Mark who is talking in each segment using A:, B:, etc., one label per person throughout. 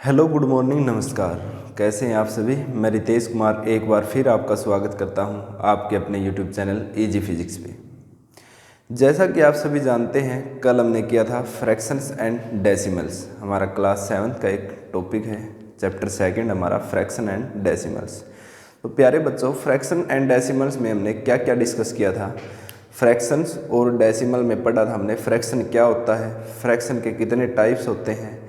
A: Hello, good morning, नमस्कार। कैसे हैं आप सभी। मैं रितेश कुमार एक बार फिर आपका स्वागत करता हूं आपके अपने यूट्यूब चैनल इजी फिजिक्स पे। जैसा कि आप सभी जानते हैं, कल हमने किया था फ्रैक्शंस एंड डेसिमल्स। हमारा क्लास 7th का एक टॉपिक है, चैप्टर 2 हमारा फ्रैक्शन एंड डेसिमल्स। तो प्यारे बच्चों, फ्रैक्शन एंड डेसिमल्स में हमने क्या क्या डिस्कस किया था। फ्रैक्शंस और डेसिमल में पढ़ा था हमने फ्रैक्शन क्या होता है, फ्रैक्शन के कितने टाइप्स होते हैं,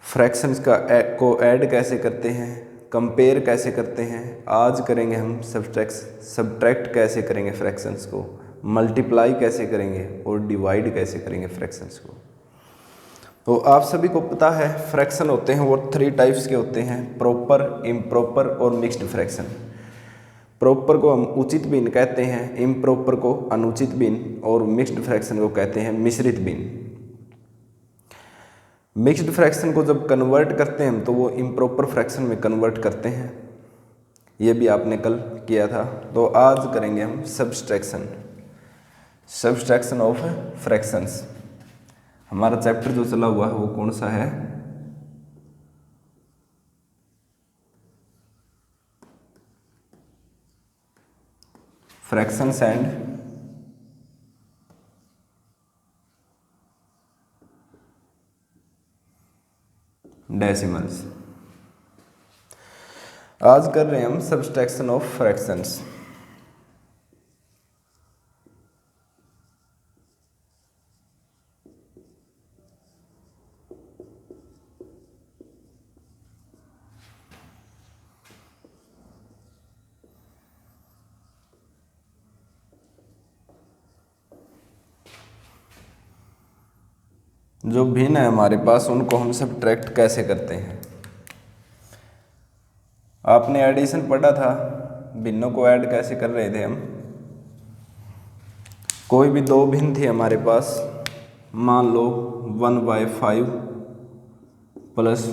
A: फ्रैक्शंस को ऐड कैसे करते हैं, कंपेयर कैसे करते हैं। आज करेंगे हम सब्ट्रैक्ट कैसे करेंगे फ्रैक्शंस को, मल्टीप्लाई कैसे करेंगे और डिवाइड कैसे करेंगे फ्रैक्शंस को। तो आप सभी को पता है फ्रैक्शन होते हैं वो 3 टाइप्स के होते हैं, प्रॉपर, इम्प्रॉपर और मिक्स्ड फ्रैक्शन। प्रॉपर को हम उचित भिन्न कहते हैं, इम्प्रॉपर को अनुचित भिन्न और मिक्स्ड फ्रैक्शन को कहते हैं मिश्रित भिन्न। मिक्स्ड फ्रैक्शन को जब कन्वर्ट करते हैं हम तो वो इम्प्रॉपर फ्रैक्शन में कन्वर्ट करते हैं, ये भी आपने कल किया था। तो आज करेंगे हम सब्सट्रैक्शन ऑफ फ्रैक्शंस। हमारा चैप्टर जो चला हुआ है वो कौन सा है, फ्रैक्शंस एंड डेसिमल्स। आज कर रहे हैं हम सब्सट्रैक्शन ऑफ फ्रैक्शंस। जो भिन्न है हमारे पास उनको हम सब्ट्रैक्ट कैसे करते हैं। आपने एडिशन पढ़ा था, भिन्नों को ऐड कैसे कर रहे थे हम। कोई भी 2 भिन्न थे हमारे पास, मान लो 1/5 प्लस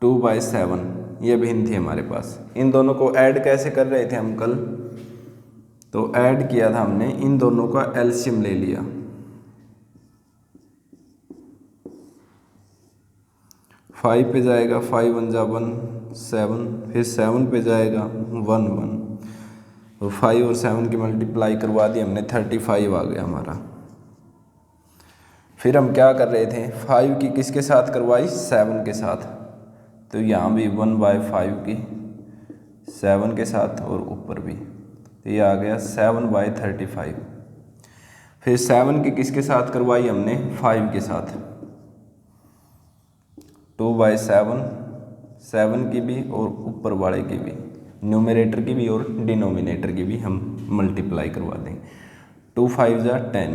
A: 2/7, ये भिन्न थी हमारे पास। इन दोनों को ऐड कैसे कर रहे थे हम कल, तो ऐड किया था हमने, इन दोनों का एलसीएम ले लिया। 5 पे जाएगा 5 1 जा 1 7, फिर 7 पे जाएगा 1 1, तो 5 और 7 की मल्टीप्लाई करवा दी हमने, 35 आ गया हमारा। फिर हम क्या कर रहे थे, 5 की किसके साथ करवाई, 7 के साथ, तो यहाँ भी 1/5 की 7 के साथ और ऊपर भी, तो ये आ गया 7/35। फिर 7 की किसके साथ करवाई हमने, 5 के साथ, 2/7, 7 की भी और ऊपर वाले की भी, न्यूमरेटर की भी और डिनोमिनेटर की भी हम मल्टीप्लाई करवा देंगे। 2 5 जा 10,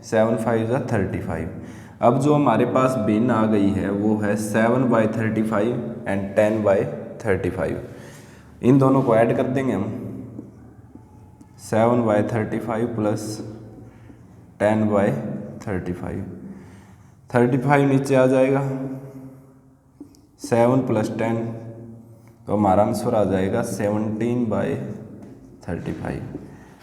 A: 7 5 जा 35। अब जो हमारे पास भिन्न आ गई है वो है 7/35 एंड 10/35। इन दोनों को ऐड कर देंगे हम, 7/35 प्लस 10/35, 35 नीचे आ जाएगा, 7 + 10, तो हमारा आंसर आ जाएगा 17/35।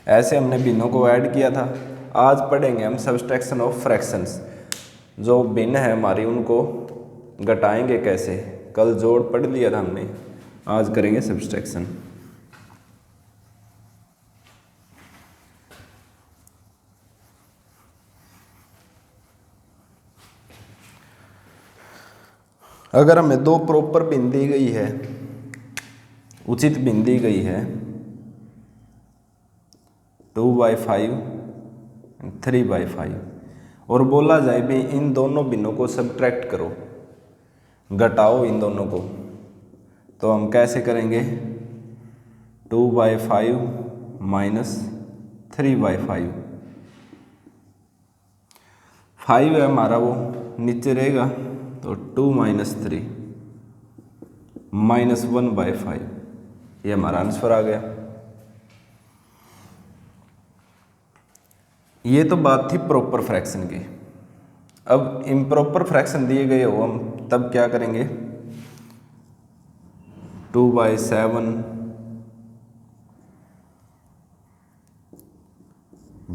A: ऐसे हमने भिन्नों को ऐड किया था। आज पढ़ेंगे हम सब्सट्रैक्शन ऑफ फ्रैक्शंस। जो भिन्न है हमारी उनको घटाएंगे कैसे। कल जोड़ पढ़ लिया था हमने, आज करेंगे सब्सट्रैक्शन। अगर हमें 2 प्रॉपर भिन्न दी गई है, उचित भिन्न दी गई है, 2/5 3/5, और बोला जाए भी इन दोनों भिन्नों को सब्ट्रैक्ट करो, घटाओ इन दोनों को, तो हम कैसे करेंगे, 2/5 माइनस 3/5। 5 है हमारा वो नीचे रहेगा, तो 2 - 3 -1/5, ये हमारा आंसर आ गया। ये तो बात थी प्रॉपर फ्रैक्शन की। अब इम्प्रॉपर फ्रैक्शन दिए गए हो हम तब क्या करेंगे, 2/7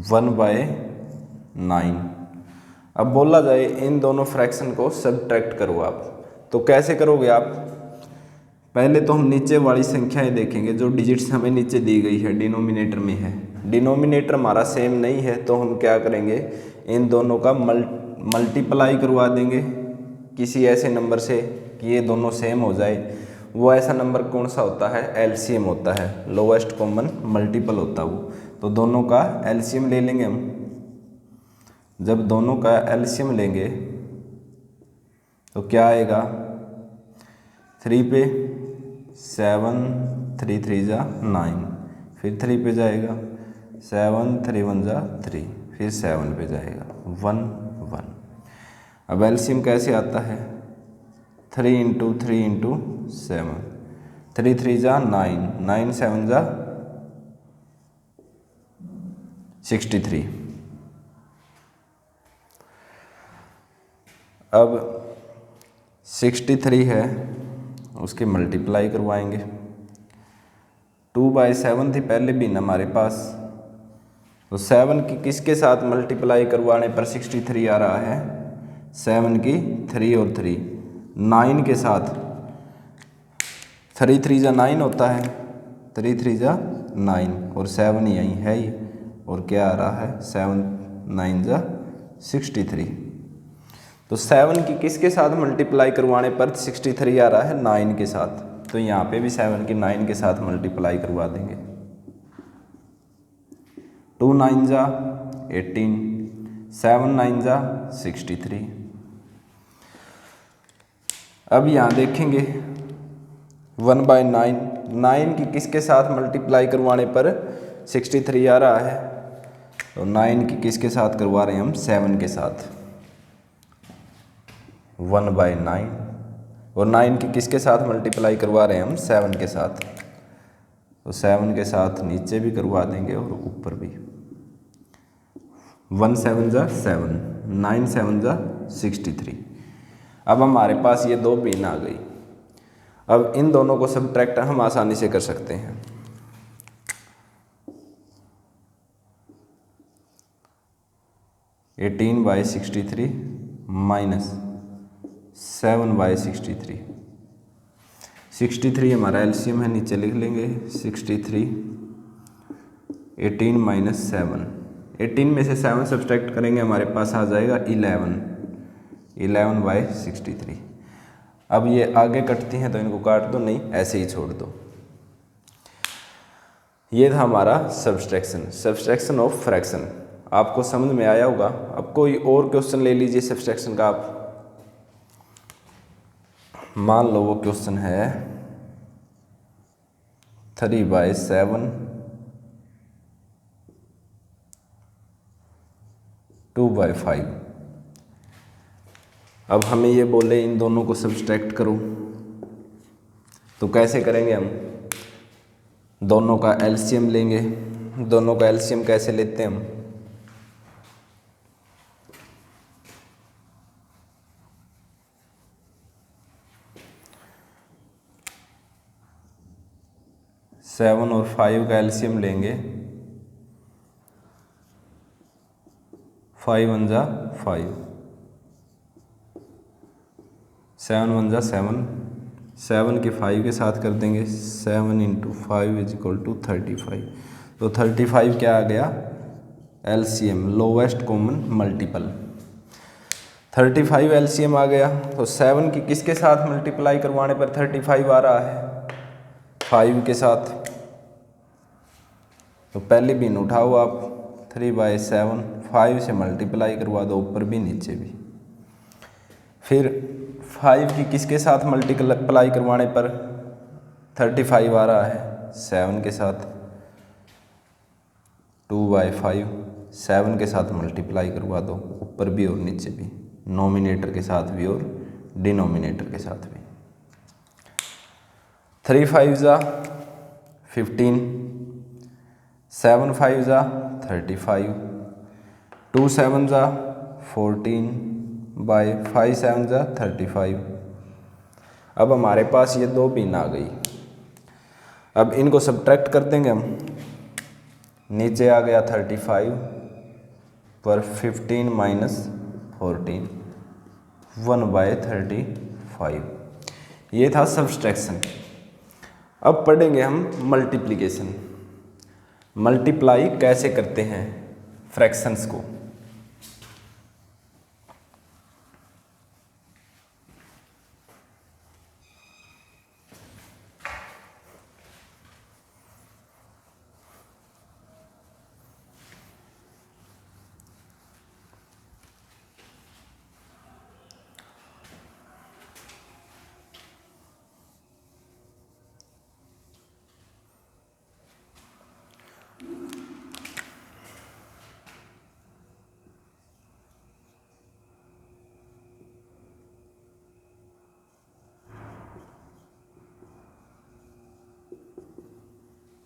A: 1/9। अब बोला जाए इन दोनों फ्रैक्शन को सब्ट्रैक्ट करो आप, तो कैसे करोगे आप, पहले तो हम नीचे वाली संख्याएं देखेंगे जो डिजिट्स हमें नीचे दी गई है, डिनोमिनेटर में है। डिनोमिनेटर हमारा सेम नहीं है तो हम क्या करेंगे, इन दोनों का मल्टीप्लाई करवा देंगे किसी ऐसे नंबर से कि ये दोनों सेम हो जाए। वो ऐसा नंबर कौन सा होता है, एलसीएम होता है, लोएस्ट कॉमन मल्टीपल होता है वो। तो दोनों का एलसीएम ले लेंगे हम। जब दोनों का एलसीएम लेंगे तो क्या आएगा, 3 पे 7, 3 3 जा 9, फिर 3 पे जाएगा 7, 3 1 जा 3, फिर 7 पे जाएगा 1 1। अब एलसीएम कैसे आता है, 3 इंटू 3 इंटू 7, 3 3 जा 9, 9 7 जा 63। अब 63 है उसके मल्टीप्लाई करवाएंगे। 2/7 थी पहले भी ना हमारे पास, तो 7 की किसके साथ मल्टीप्लाई करवाने पर 63 आ रहा है, 7 की 3 और 3, 9 के साथ, 3 3 जा 9 होता है, 3 3 जा 9 और 7 यहीं है ही, और क्या आ रहा है 7 9 जा 63। तो 7 की किसके साथ मल्टीप्लाई करवाने पर 63 आ रहा है, 9 के साथ। तो यहाँ पे भी 7 की 9 के साथ मल्टीप्लाई करवा देंगे। 2 9 जा 18, 7 9 जा 63। अब यहाँ देखेंगे 1/9, 9 की किसके साथ मल्टीप्लाई करवाने पर 63 आ रहा है, तो 9 की किसके साथ करवा रहे हैं हम, 7 के साथ, 1/9, और 9 की किसके साथ मल्टीप्लाई करवा रहे हैं हम, 7 के साथ, तो 7 के साथ नीचे भी करवा देंगे और ऊपर भी। 1 7 जा 7, 9 7 जा 63। अब हमारे पास ये दो भिन्न आ गई। अब इन दोनों को सब्ट्रैक्ट हम आसानी से कर सकते हैं। (18/63 माइनस 7/63). 63 हमारा एलसीएम है, नीचे लिख लेंगे 63, 18 माइनस 7, 18 में से 7 सब्सट्रैक्ट करेंगे हमारे पास आ जाएगा 11/63। अब ये आगे कटती हैं तो इनको काट दो, नहीं ऐसे ही छोड़ दो। ये था हमारा सब्सट्रैक्शन ऑफ फ्रैक्शन। आपको समझ में आया होगा। अब कोई और क्वेश्चन ले लीजिए सब्सट्रैक्शन का आप। मान लो वो क्वेश्चन है 3/7, 2/5। अब हमें ये बोले इन दोनों को सब्सट्रैक्ट करो, तो कैसे करेंगे हम, दोनों का एलसीएम लेंगे। दोनों का एलसीएम कैसे लेते हैं हम, सेवन और 5 का एलसीएम लेंगे, 5 1 जा 5, 7 1 जा 7, 7 के 5 के साथ कर देंगे, 7 इंटू 5 इज इक्वल टू 35। तो 35 क्या आ गया, LCM lowest common multiple. 35 LCM आ गया, तो 7 की किसके साथ मल्टीप्लाई करवाने पर 35 आ रहा है, 5 के साथ। तो पहले भी उठाओ आप, 3/7, 5 से मल्टीप्लाई करवा दो ऊपर भी नीचे भी। फिर 5 की किसके साथ मल्टीप्लाई करवाने पर 35 आ रहा है, 7 के साथ। 2/5, 7 के साथ मल्टीप्लाई करवा दो ऊपर भी और नीचे भी, नोमिनेटर के साथ भी और डिनोमिनेटर के साथ भी। 3 5 जा 15, 7 5 जा 35, 2 7 जा 14/5 7 जा 35। अब हमारे पास ये दो भिन्न आ गई। अब इनको सब्ट्रैक्ट कर देंगे हम। नीचे आ गया 35 पर 15 माइनस 14, 1/35। ये था सब्सट्रैक्शन। अब पढ़ेंगे हम मल्टीप्लिकेशन। मल्टीप्लाई कैसे करते हैं फ्रैक्शंस को।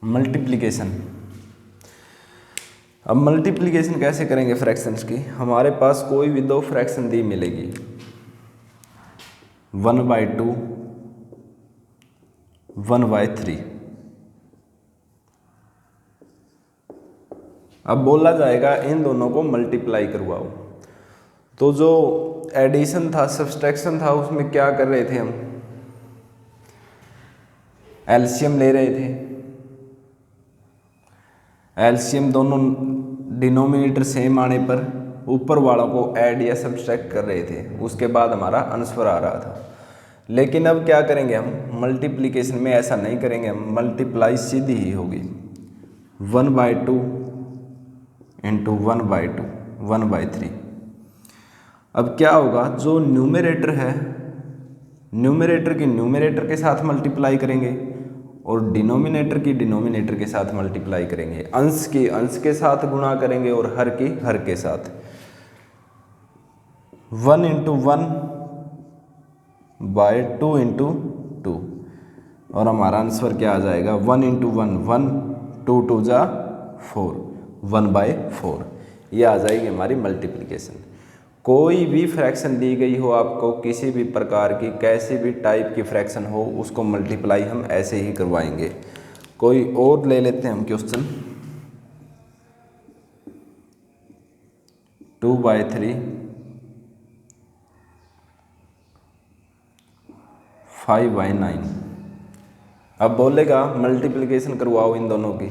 A: मल्टीप्लिकेशन। अब मल्टीप्लिकेशन कैसे करेंगे फ्रैक्शंस की। हमारे पास कोई भी दो फ्रैक्शन दी मिलेगी, 1/2, 1/3। अब बोला जाएगा इन दोनों को मल्टीप्लाई करवाओ। तो जो एडिशन था, सब्सट्रैक्शन था, उसमें क्या कर रहे थे हम, एलसीएम ले रहे थे। एलसीएम दोनों डिनोमिनेटर सेम आने पर ऊपर वालों को ऐड या सब्सट्रैक्ट कर रहे थे, उसके बाद हमारा आंसर आ रहा था। लेकिन अब क्या करेंगे हम, मल्टीप्लिकेशन में ऐसा नहीं करेंगे हम, मल्टीप्लाई सीधी ही होगी। 1/2 इंटू 1/2, 1/3। अब क्या होगा, जो न्यूमरेटर है, न्यूमरेटर की न्यूमरेटर के साथ मल्टीप्लाई करेंगे और डिनोमिनेटर की डिनोमिनेटर के साथ मल्टीप्लाई करेंगे। अंश की अंश के साथ गुणा करेंगे और हर की हर के साथ। 1 इंटू 1/2 इंटू 2, और हमारा आंसर क्या आ जाएगा, 1 इंटू 1 1, 2 2 जा 4, 1/4। ये आ जाएगी हमारी मल्टीप्लिकेशन। कोई भी फ्रैक्शन दी गई हो आपको, किसी भी प्रकार की, कैसी भी टाइप की फ्रैक्शन हो, उसको मल्टीप्लाई हम ऐसे ही करवाएंगे। कोई और ले लेते हैं हम क्वेश्चन। 2/3, 5/9। अब बोलेगा मल्टीप्लिकेशन करवाओ इन दोनों की,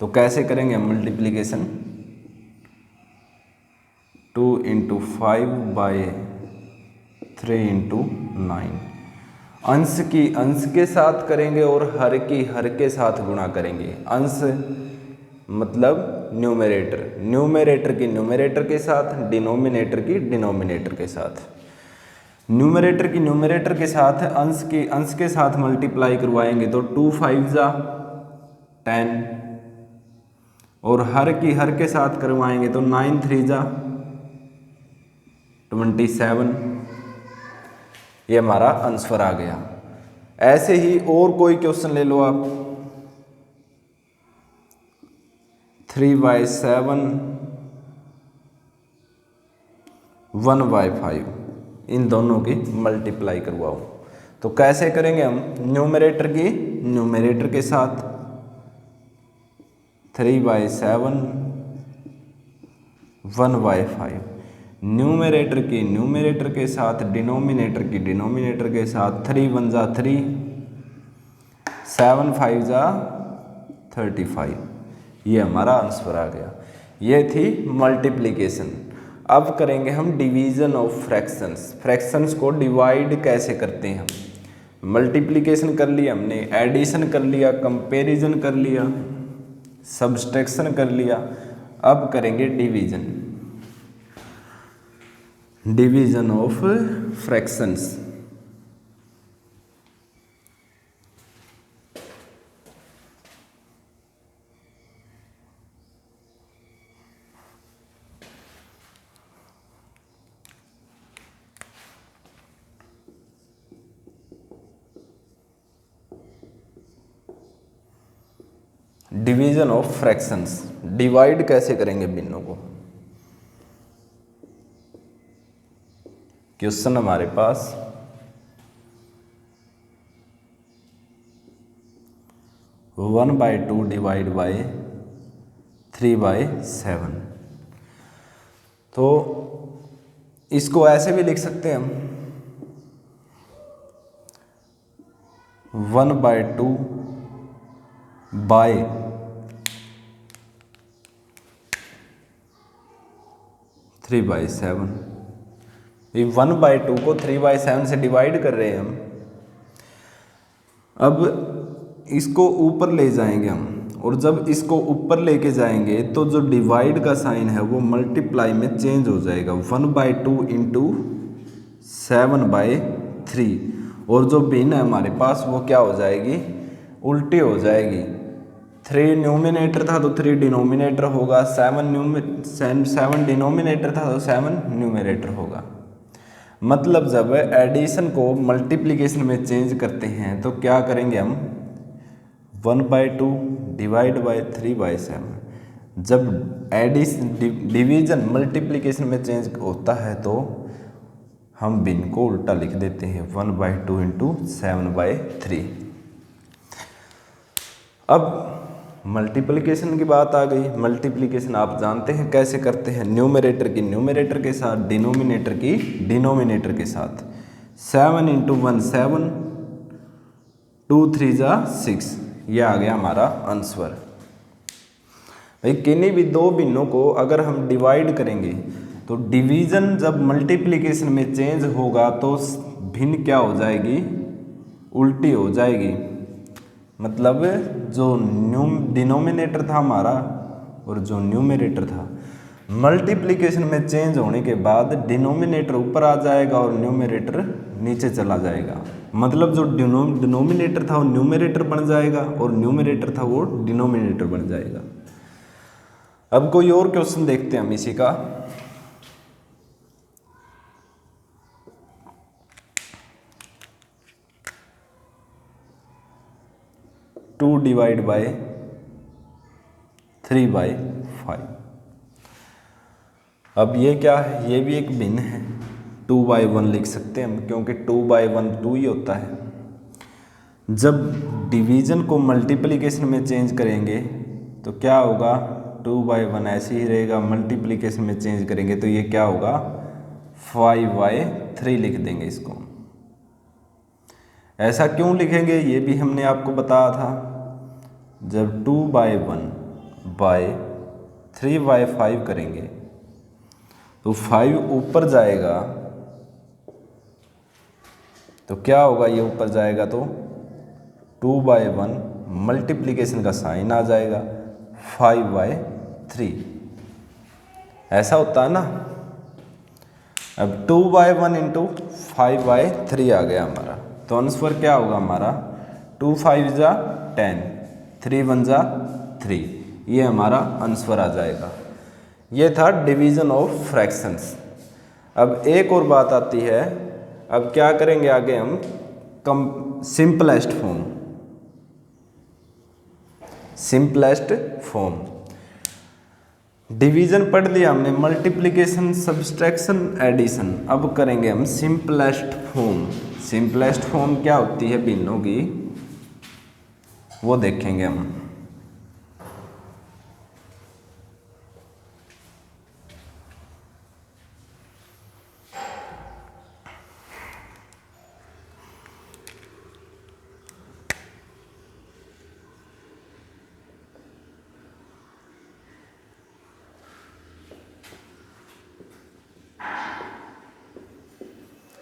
A: तो कैसे करेंगे हम मल्टीप्लिकेशन। 2 into 5/3 into 9। अंश की अंश के साथ करेंगे और हर की हर के साथ गुणा करेंगे। अंश मतलब न्यूमरेटर, न्यूमरेटर की न्यूमरेटर के साथ, डिनोमिनेटर की डिनोमिनेटर के साथ। न्यूमरेटर की न्यूमरेटर के साथ अंश की अंश के साथ मल्टीप्लाई करवाएंगे तो 2 5 जा 10, और हर की हर के साथ करवाएंगे तो 9 3 जा 27। ये हमारा आंसर आ गया। ऐसे ही और कोई क्वेश्चन ले लो आप। 3/7, 1/5। इन दोनों की मल्टीप्लाई करवाओ। तो कैसे करेंगे हम, न्यूमरेटर की न्यूमरेटर के साथ 3/7, 1/5। न्यूमरेटर की न्यूमरेटर के साथ डिनोमिनेटर की डिनोमिनेटर के साथ 3 1 जा 3, 7 5 जा 35। ये हमारा आंसर आ गया। ये थी मल्टीप्लिकेशन। अब करेंगे हम डिवीजन ऑफ फ्रैक्शंस। फ्रैक्शंस को डिवाइड कैसे करते हैं हम। मल्टीप्लिकेशन कर लिया हमने, एडिशन कर लिया, कंपैरिजन कर लिया, सब्सट्रैक्शन कर लिया। अब करेंगे division, division of fractions. Division of fractions, divide कैसे करेंगे भिन्नों को। क्वेश्चन हमारे पास 1/2 डिवाइड बाय 3/7। तो इसको ऐसे भी लिख सकते हैं हम, 1/2 बाय 3/7। ये 1/2 को 3/7 से डिवाइड कर रहे हैं हम। अब इसको ऊपर ले जाएंगे हम, और जब इसको ऊपर लेके जाएंगे तो जो डिवाइड का साइन है वो मल्टीप्लाई में चेंज हो जाएगा। 1/2 इंटू 7/3, और जो भिन्न है हमारे पास वो क्या हो जाएगी, उल्टी हो जाएगी। 3 न्यूमिनेटर था तो 3 डिनोमिनेटर होगा, 7 डिनोमिनेटर था तो 7 न्यूमिनेटर होगा। मतलब जब एडिशन को मल्टीप्लिकेशन में चेंज करते हैं तो क्या करेंगे हम, 1/2 डिवाइड बाय 3/7। जब एडिशन डिवीजन मल्टीप्लिकेशन में चेंज होता है तो हम भिन्न को उल्टा लिख देते हैं, 1/2 इंटू 7/3। अब मल्टीप्लिकेशन की बात आ गई। मल्टीप्लिकेशन आप जानते हैं कैसे करते हैं, न्यूमरेटर की न्यूमरेटर के साथ, डिनोमिनेटर की डिनोमिनेटर के साथ। 7 इंटू 1 7, 2 3 जा 6, ये आ गया हमारा आंसर। भाई किन्हीं भी दो भिन्नों को अगर हम डिवाइड करेंगे तो डिवीजन जब मल्टीप्लिकेशन में चेंज होगा तो भिन्न क्या हो जाएगी, उल्टी हो जाएगी। मतलब जो डिनोमिनेटर था हमारा और जो न्यूमरेटर था, मल्टीप्लिकेशन में चेंज होने के बाद डिनोमिनेटर ऊपर आ जाएगा और न्यूमरेटर नीचे चला जाएगा। मतलब जो डिनोमिनेटर था वो न्यूमरेटर बन जाएगा और न्यूमरेटर था वो डिनोमिनेटर बन जाएगा। अब कोई और क्वेश्चन देखते हैं हम इसी का। Two divide by 3/5। अब ये क्या है, ये भी एक भिन्न है, 2/1 लिख सकते हैं हम, क्योंकि 2/1 2 ही होता है। जब डिवीजन को मल्टीप्लिकेशन में चेंज करेंगे तो क्या होगा, 2/1 ऐसे ही रहेगा, मल्टीप्लिकेशन में चेंज करेंगे तो ये क्या होगा, 5/3 लिख देंगे इसको। ऐसा क्यों लिखेंगे ये भी हमने आपको बताया था। जब 2/1 बाय 3/5 करेंगे तो 5 ऊपर जाएगा तो क्या होगा, ये ऊपर जाएगा तो 2/1 मल्टीप्लिकेशन का साइन आ जाएगा 5/3, ऐसा होता है ना। अब 2/1 इंटू 5/3 आ गया हमारा, तो आंसर क्या होगा हमारा, 2 5 जा 10, 3 1 जा 3, ये हमारा आंसर आ जाएगा। ये था डिवीजन ऑफ फ्रैक्शंस। अब एक और बात आती है, अब क्या करेंगे आगे हम, simplest form. Simplest form, division पढ़ लिया हमने, मल्टीप्लिकेशन, सब्सट्रैक्शन, एडिशन। अब करेंगे हम सिंपलेस्ट फॉर्म। सिंपलेस्ट फॉर्म क्या होती है भिन्नों की, वो देखेंगे हम।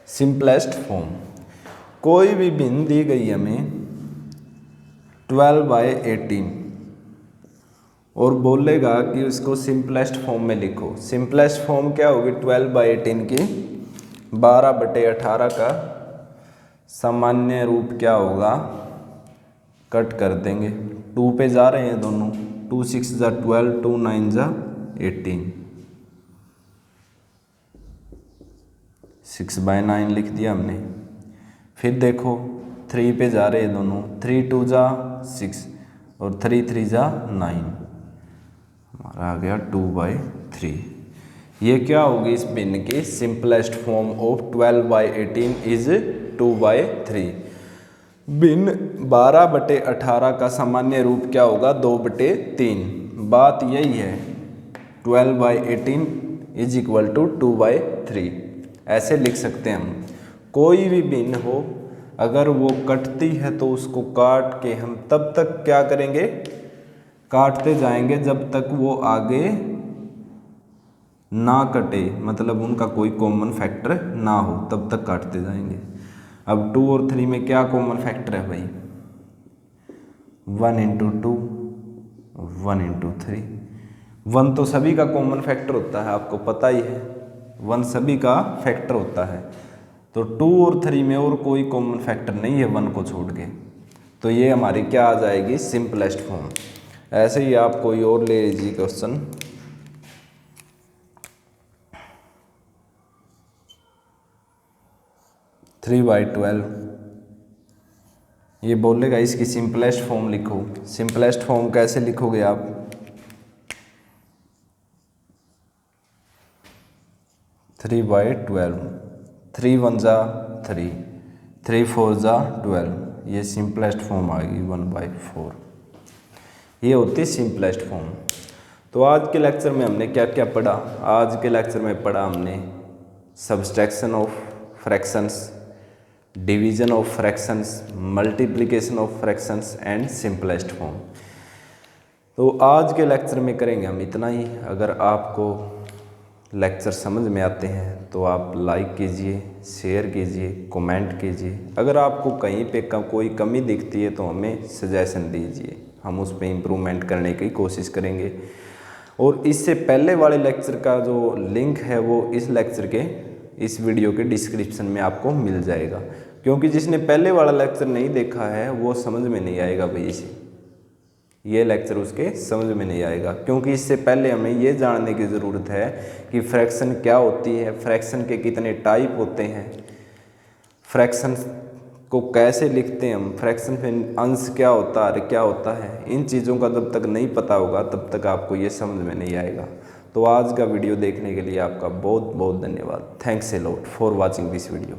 A: सिंपलेस्ट फॉर्म, कोई भी भिन्न दी गई हमें 12/18 और बोलेगा कि उसको सिंपलेस्ट फॉर्म में लिखो। सिंपलेस्ट फॉर्म क्या होगी, 12/18 की 12/18 का सामान्य रूप क्या होगा, कट कर देंगे, 2 पे जा रहे हैं दोनों, 2 6 जा 12, 2 9 जा 18, 6/9 लिख दिया हमने। फिर देखो 3 पे जा रहे हैं दोनों, 3 2 जा 6 और 3 3 जा 9, हमारा आ गया 2/3। ये क्या होगी इस भिन्न की, सिंपलेस्ट फॉर्म ऑफ 12/18 इज 2/3। भिन्न 12/18 का सामान्य रूप क्या होगा, 2/3। बात यही है, 12/18 इज इक्वल टू 2/3, ऐसे लिख सकते हैं हम। कोई भी भिन्न हो अगर वो कटती है तो उसको काट के हम तब तक क्या करेंगे, काटते जाएंगे जब तक वो आगे ना कटे, मतलब उनका कोई कॉमन फैक्टर ना हो, तब तक काटते जाएंगे। अब 2 और 3 में क्या कॉमन फैक्टर है भाई, 1 × 2 1 × 3। 1 तो सभी का कॉमन फैक्टर होता है, आपको पता ही है, 1 सभी का फैक्टर होता है। तो 2 और 3 में और कोई कॉमन फैक्टर नहीं है 1 को छोड़ के, तो ये हमारी क्या आ जाएगी, सिंपलेस्ट फॉर्म। ऐसे ही आप कोई और ले लीजिए क्वेश्चन, थ्री बाई 12, ये बोलेगा इसकी सिंपलेस्ट फॉर्म लिखो। सिंपलेस्ट फॉर्म कैसे लिखोगे आप, 3/12, 3 1 जा 3, 3 4 जा 12, ये सिंपलेस्ट फॉर्म आएगी 1/4। ये होती है सिंपलेस्ट फॉर्म। तो आज के लेक्चर में हमने क्या क्या पढ़ा, आज के लेक्चर में पढ़ा हमने subtraction of fractions, division of fractions, multiplication of fractions and simplest form. तो आज के लेक्चर में करेंगे हम इतना ही। अगर आपको लेक्चर समझ में आते हैं तो आप लाइक कीजिए, शेयर कीजिए, कमेंट कीजिए। अगर आपको कहीं पे कोई कमी दिखती है तो हमें सजेशन दीजिए, हम उस पर इम्प्रूवमेंट करने की कोशिश करेंगे। और इससे पहले वाले लेक्चर का जो लिंक है वो इस लेक्चर के, इस वीडियो के डिस्क्रिप्शन में आपको मिल जाएगा, क्योंकि जिसने पहले वाला लेक्चर नहीं देखा है वो समझ में नहीं आएगा भाई, इसे ये लेक्चर उसके समझ में नहीं आएगा, क्योंकि इससे पहले हमें ये जानने की ज़रूरत है कि फ्रैक्शन क्या होती है, फ्रैक्शन के कितने टाइप होते हैं, फ्रैक्शन को कैसे लिखते हैं हम, फ्रैक्शन में अंश क्या होता है, क्या होता है। इन चीज़ों का जब तक नहीं पता होगा तब तक आपको ये समझ में नहीं आएगा। तो आज का वीडियो देखने के लिए आपका बहुत बहुत धन्यवाद। Thanks a lot for watching this video.